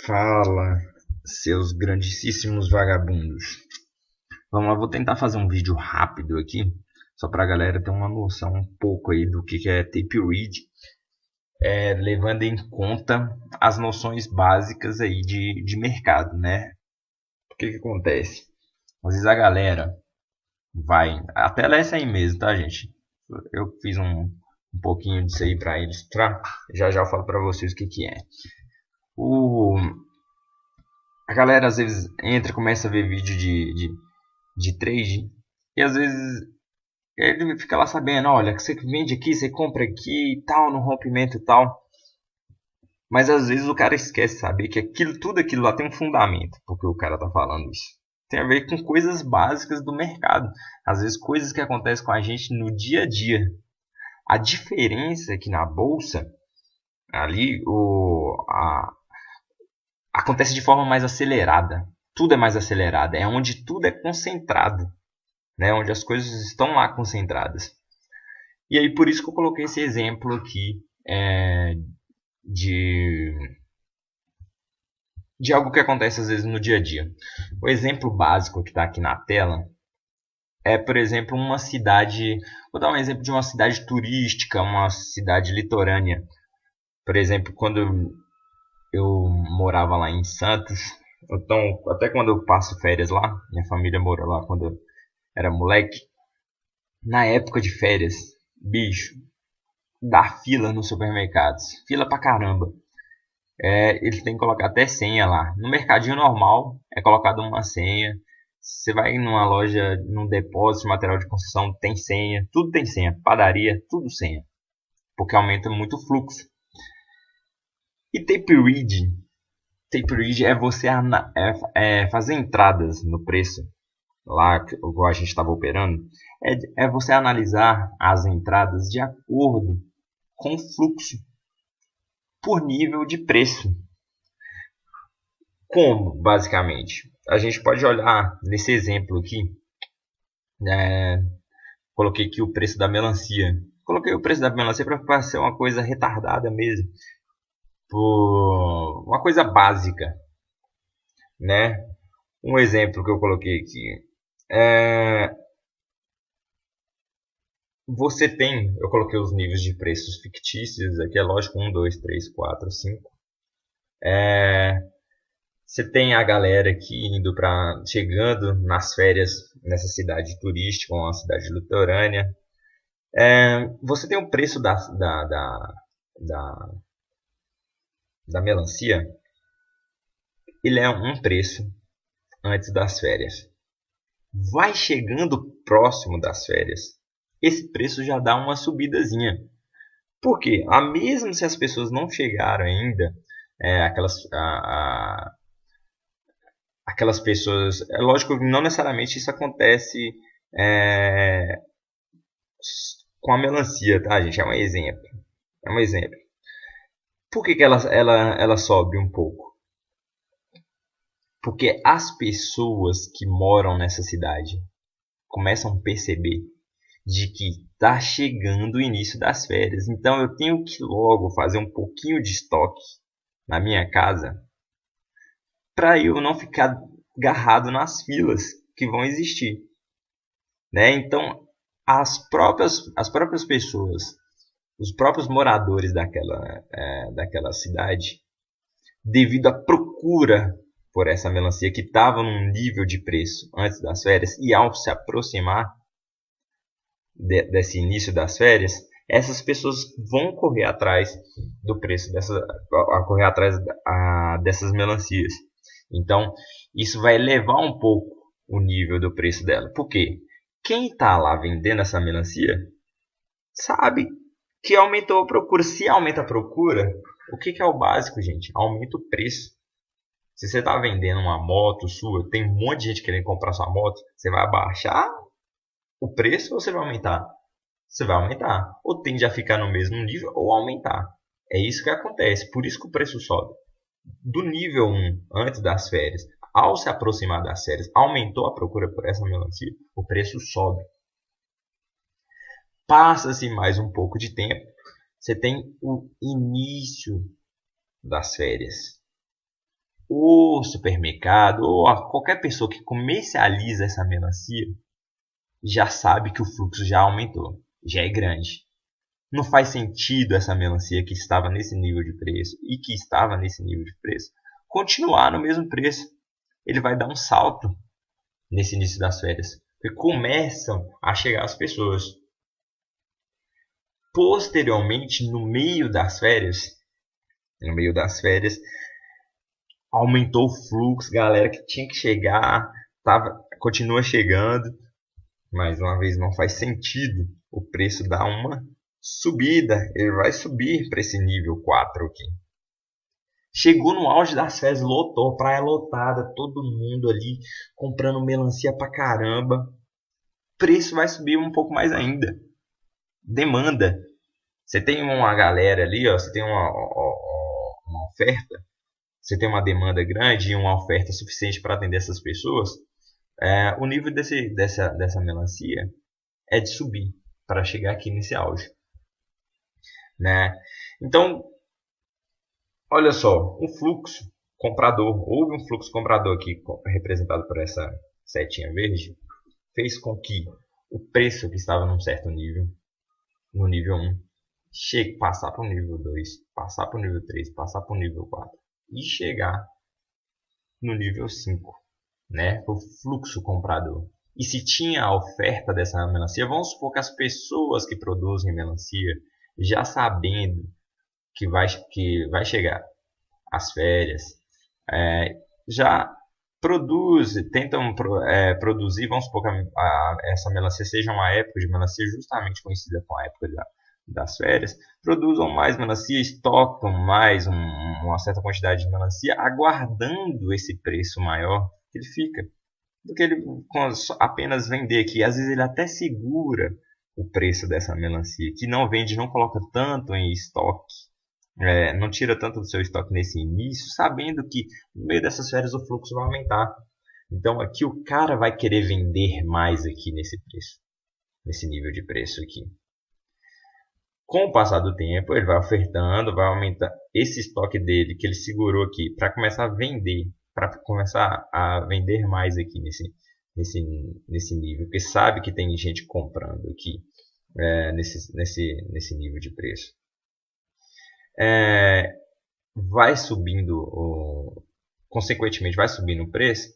Fala, seus grandíssimos vagabundos. Vamos lá, vou tentar fazer um vídeo rápido aqui, só para a galera ter uma noção um pouco aí do que é tape read, levando em conta as noções básicas aí de mercado, né? O que acontece? Às vezes a galera vai... A tela é essa aí mesmo, tá, gente? Eu fiz um pouquinho disso aí para ilustrar. Já eu falo para vocês o que é. A galera às vezes entra e começa a ver vídeo de trade. E às vezes ele fica lá sabendo, olha, que você vende aqui, você compra aqui e tal, no rompimento e tal. Mas às vezes o cara esquece de saber que tudo aquilo lá tem um fundamento, porque o cara tá falando isso. Tem a ver com coisas básicas do mercado. Às vezes coisas que acontecem com a gente no dia a dia. A diferença é que na bolsa, ali acontece de forma mais acelerada. Tudo é mais acelerado. É onde tudo é concentrado. Né? Onde as coisas estão lá concentradas. E aí por isso que eu coloquei esse exemplo aqui de algo que acontece às vezes no dia a dia. O exemplo básico que está aqui na tela é, por exemplo, uma cidade... Vou dar um exemplo de uma cidade turística, uma cidade litorânea. Por exemplo, quando eu morava lá em Santos, então, até quando eu passo férias lá, minha família morou lá quando eu era moleque, na época de férias, bicho, dá fila nos supermercados, fila pra caramba. Ele tem que colocar até senha lá. No mercadinho normal é colocado uma senha. Você vai numa loja, num depósito de material de construção, tem senha, tudo tem senha, padaria, tudo senha, porque aumenta muito o fluxo. E tape read é você fazer entradas no preço, lá igual a gente estava operando, é você analisar as entradas de acordo com o fluxo por nível de preço. Como, basicamente? A gente pode olhar nesse exemplo aqui, coloquei aqui o preço da melancia. Coloquei o preço da melancia para ser uma coisa retardada mesmo, uma coisa básica, né? Um exemplo que eu coloquei aqui eu coloquei os níveis de preços fictícios aqui, é lógico, 1, 2, 3, 4, 5. Você tem a galera aqui chegando nas férias nessa cidade turística, uma cidade litorânea. Você tem o preço da melancia. Ele é um preço antes das férias. Vai chegando próximo das férias, esse preço já dá uma subidazinha. Por quê? Mesmo se as pessoas não chegaram ainda, aquelas pessoas... É lógico que não necessariamente isso acontece com a melancia, tá, gente? É um exemplo. Por que ela sobe um pouco? Porque as pessoas que moram nessa cidade começam a perceber de que está chegando o início das férias. Então eu tenho que logo fazer um pouquinho de estoque na minha casa para eu não ficar agarrado nas filas que vão existir. Né? Então as próprias pessoas, os próprios moradores daquela cidade, devido à procura por essa melancia que estava num nível de preço antes das férias, e ao se aproximar desse início das férias, essas pessoas vão correr atrás do preço dessas melancias. Então isso vai elevar um pouco o nível do preço dela. Por quê? Quem está lá vendendo essa melancia sabe que aumentou a procura. Se aumenta a procura, o que é o básico, gente? Aumenta o preço. Se você está vendendo uma moto sua, tem um monte de gente querendo comprar sua moto, você vai abaixar o preço ou você vai aumentar? Você vai aumentar. Ou tende a ficar no mesmo nível ou aumentar. É isso que acontece. Por isso que o preço sobe. Do nível 1, antes das férias, ao se aproximar das férias, aumentou a procura por essa melancia, o preço sobe. Passa-se mais um pouco de tempo, você tem o início das férias. O supermercado ou qualquer pessoa que comercializa essa melancia já sabe que o fluxo já aumentou, já é grande. Não faz sentido essa melancia que estava nesse nível de preço e que estava nesse nível de preço continuar no mesmo preço. Ele vai dar um salto nesse início das férias, porque começam a chegar as pessoas. Posteriormente, no meio das férias, aumentou o fluxo, galera que tinha que chegar, continua chegando. Mais uma vez, não faz sentido o preço dar uma subida. Ele vai subir para esse nível 4 aqui. Chegou no auge das férias, lotou, praia lotada, todo mundo ali comprando melancia pra caramba. O preço vai subir um pouco mais ainda. Demanda. Você tem uma galera ali, ó, você tem uma oferta, você tem uma demanda grande e uma oferta suficiente para atender essas pessoas. O nível dessa melancia é de subir para chegar aqui nesse auge, né? Então, olha só, um fluxo comprador, houve um fluxo comprador aqui representado por essa setinha verde, fez com que o preço que estava num certo nível, no nível 1, passar para o nível 2, passar para o nível 3, passar para o nível 4 e chegar no nível 5. Né, o fluxo comprador. E se tinha a oferta dessa melancia, vamos supor que as pessoas que produzem melancia, já sabendo que vai chegar as férias, já tentam produzir, vamos supor que essa melancia seja uma época de melancia justamente coincidida com a época das férias, produzam mais melancia, estocam mais uma certa quantidade de melancia, aguardando esse preço maior. Ele fica do que ele apenas vender aqui. Às vezes ele até segura o preço dessa melancia, que não vende, não coloca tanto em estoque, não tira tanto do seu estoque nesse início, sabendo que no meio dessas férias o fluxo vai aumentar. Então aqui o cara vai querer vender mais aqui nesse preço, nesse nível de preço aqui. Com o passar do tempo ele vai ofertando, vai aumentar esse estoque dele que ele segurou aqui para começar a vender, para começar a vender mais aqui nesse nível, porque sabe que tem gente comprando aqui nesse nível de preço. Vai subindo, consequentemente vai subindo o preço,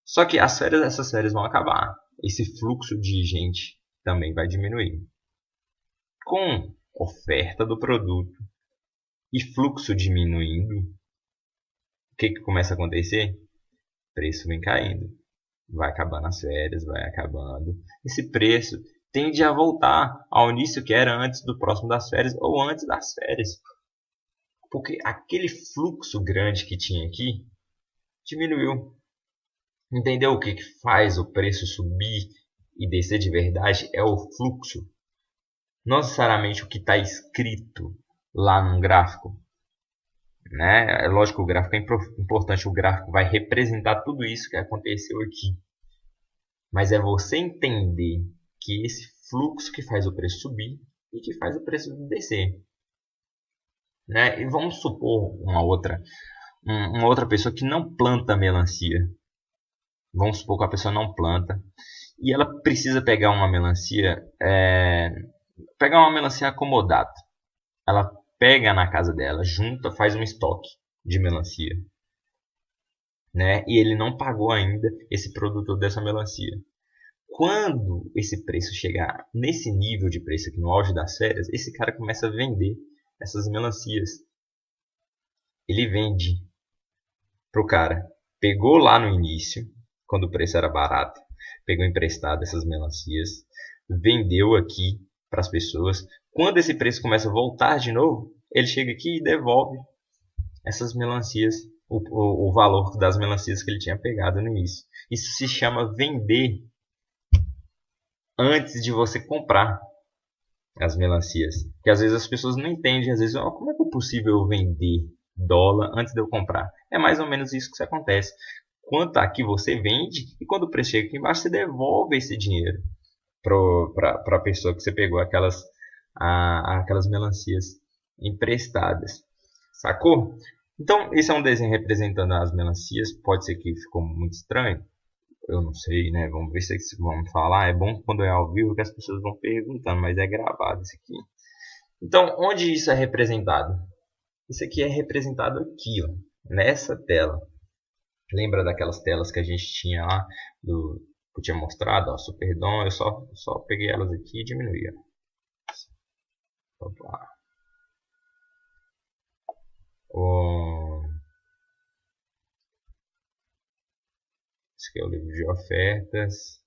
só que essas férias vão acabar, esse fluxo de gente também vai diminuir. Com oferta do produto e fluxo diminuindo, o que começa a acontecer? O preço vem caindo. Vai acabando as férias, vai acabando. Esse preço tende a voltar ao início que era antes do próximo das férias ou antes das férias. Porque aquele fluxo grande que tinha aqui diminuiu. Entendeu o que faz o preço subir e descer de verdade? É o fluxo. Não necessariamente o que está escrito lá no gráfico. Né? É lógico que o gráfico é importante, o gráfico vai representar tudo isso que aconteceu aqui. Mas é você entender que esse fluxo que faz o preço subir e que faz o preço descer. Né? E vamos supor uma outra pessoa que não planta melancia. Vamos supor que a pessoa não planta e ela precisa pegar uma melancia, acomodada. Ela pega na casa dela, junta, faz um estoque de melancia, né? E ele não pagou ainda esse produtor dessa melancia. Quando esse preço chegar nesse nível de preço aqui no auge das férias, esse cara começa a vender essas melancias. Ele vende pro cara. Pegou lá no início, quando o preço era barato, pegou emprestado essas melancias, vendeu aqui para as pessoas. Quando esse preço começa a voltar de novo, ele chega aqui e devolve essas melancias, o valor das melancias que ele tinha pegado no início. Isso se chama vender antes de você comprar as melancias. Porque às vezes as pessoas não entendem, às vezes, como é que é possível eu vender dólar antes de eu comprar? É mais ou menos isso que acontece. Quanto aqui você vende e quando o preço chega aqui embaixo, você devolve esse dinheiro para a pessoa que você pegou aquelas melancias emprestadas. Sacou? Então, esse é um desenho representando as melancias. Pode ser que ficou muito estranho. Eu não sei, né? Vamos ver se eles vão falar. É bom quando é ao vivo que as pessoas vão perguntando, mas é gravado isso aqui. Então, onde isso é representado? Isso aqui é representado aqui, ó, nessa tela. Lembra daquelas telas que a gente tinha lá, que eu tinha mostrado, ó, Superdom? Eu só peguei elas aqui e diminuí, ó. Opa. Esse aqui é o livro de ofertas.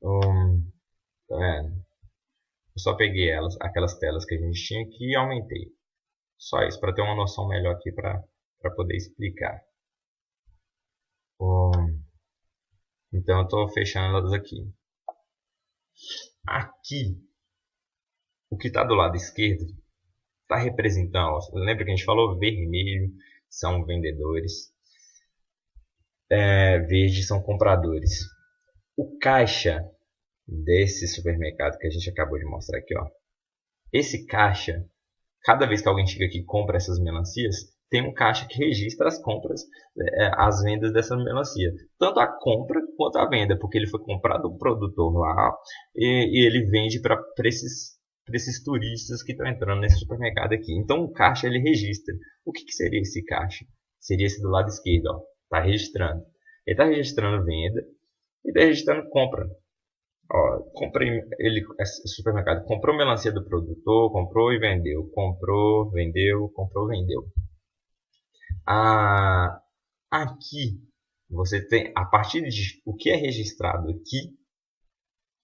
Tá vendo? Eu só peguei aquelas telas que a gente tinha aqui e aumentei. Só isso, para ter uma noção melhor aqui para poder explicar. Então eu estou fechando elas aqui. Aqui, o que está do lado esquerdo está representando, ó, lembra que a gente falou vermelho são vendedores, verde são compradores. O caixa desse supermercado que a gente acabou de mostrar aqui, ó, esse caixa, cada vez que alguém chega aqui e compra essas melancias, tem um caixa que registra as compras, as vendas dessa melancia. Tanto a compra quanto a venda, porque ele foi comprado do produtor lá e ele vende para esses turistas que estão entrando nesse supermercado aqui. Então o caixa ele registra. O que seria esse caixa? Seria esse do lado esquerdo, ó. Está registrando. Ele está registrando venda e está registrando compra. Ó, esse supermercado comprou melancia do produtor, comprou e vendeu, comprou, vendeu, comprou, vendeu. Aqui você tem, a partir de o que é registrado aqui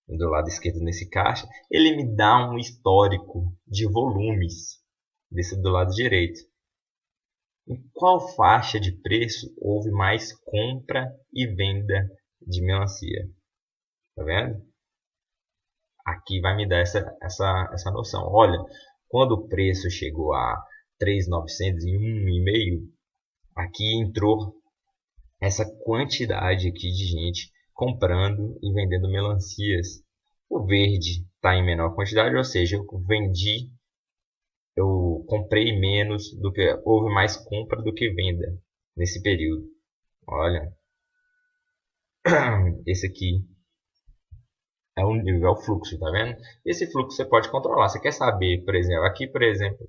do lado esquerdo nesse caixa, ele me dá um histórico de volumes desse do lado direito. Em qual faixa de preço houve mais compra e venda de melancia? Tá vendo? Aqui vai me dar essa noção. Olha, quando o preço chegou a 3.900 e 1,5, aqui entrou essa quantidade aqui de gente comprando e vendendo melancias. O verde está em menor quantidade, ou seja, eu comprei menos do que houve mais compra do que venda nesse período. Olha, esse aqui é o nível, é o fluxo, tá vendo? Esse fluxo você pode controlar. Você quer saber, por exemplo, aqui, por exemplo,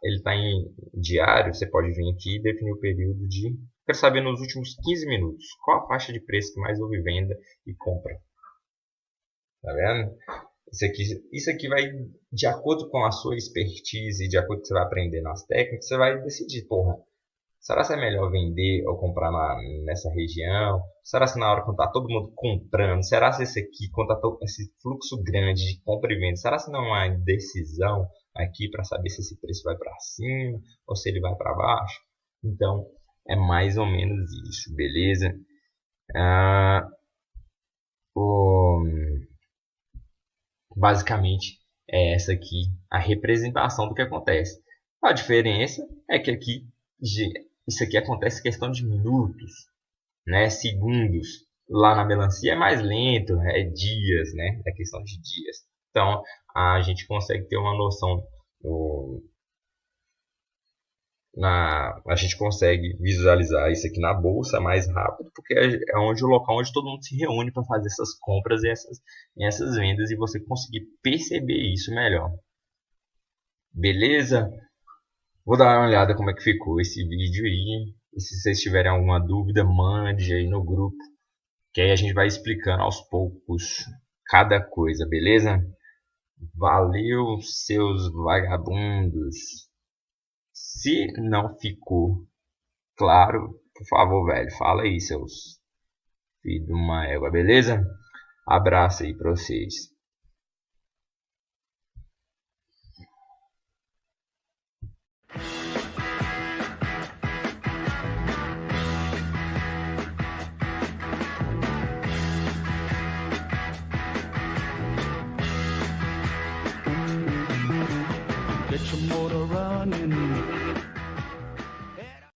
ele está em diário, você pode vir aqui e definir o período de... Quero saber nos últimos 15 minutos, qual a faixa de preço que mais houve venda e compra. Tá vendo? Isso aqui vai, de acordo com a sua expertise, de acordo com o que você vai aprender nas técnicas, você vai decidir, porra, será que é melhor vender ou comprar nessa região? Será que na hora quando está todo mundo comprando, será que esse aqui, quando está esse fluxo grande de compra e venda, será que não há decisão aqui para saber se esse preço vai para cima ou se ele vai para baixo? Então, é mais ou menos isso, beleza? Basicamente, é essa aqui a representação do que acontece. A diferença é que aqui, isso aqui acontece em questão de minutos, né? Segundos. Lá na melancia é mais lento, é dias, né? É questão de dias. Então, a gente consegue ter uma noção, a gente consegue visualizar isso aqui na bolsa mais rápido, porque é o local onde todo mundo se reúne para fazer essas compras e essas vendas, e você conseguir perceber isso melhor. Beleza? Vou dar uma olhada como é que ficou esse vídeo aí. E se vocês tiverem alguma dúvida, mande aí no grupo, que aí a gente vai explicando aos poucos cada coisa, beleza? Valeu, seus vagabundos. Se não ficou claro, por favor, velho, fala aí, seus filhos de uma égua, beleza? Abraço aí pra vocês. Get your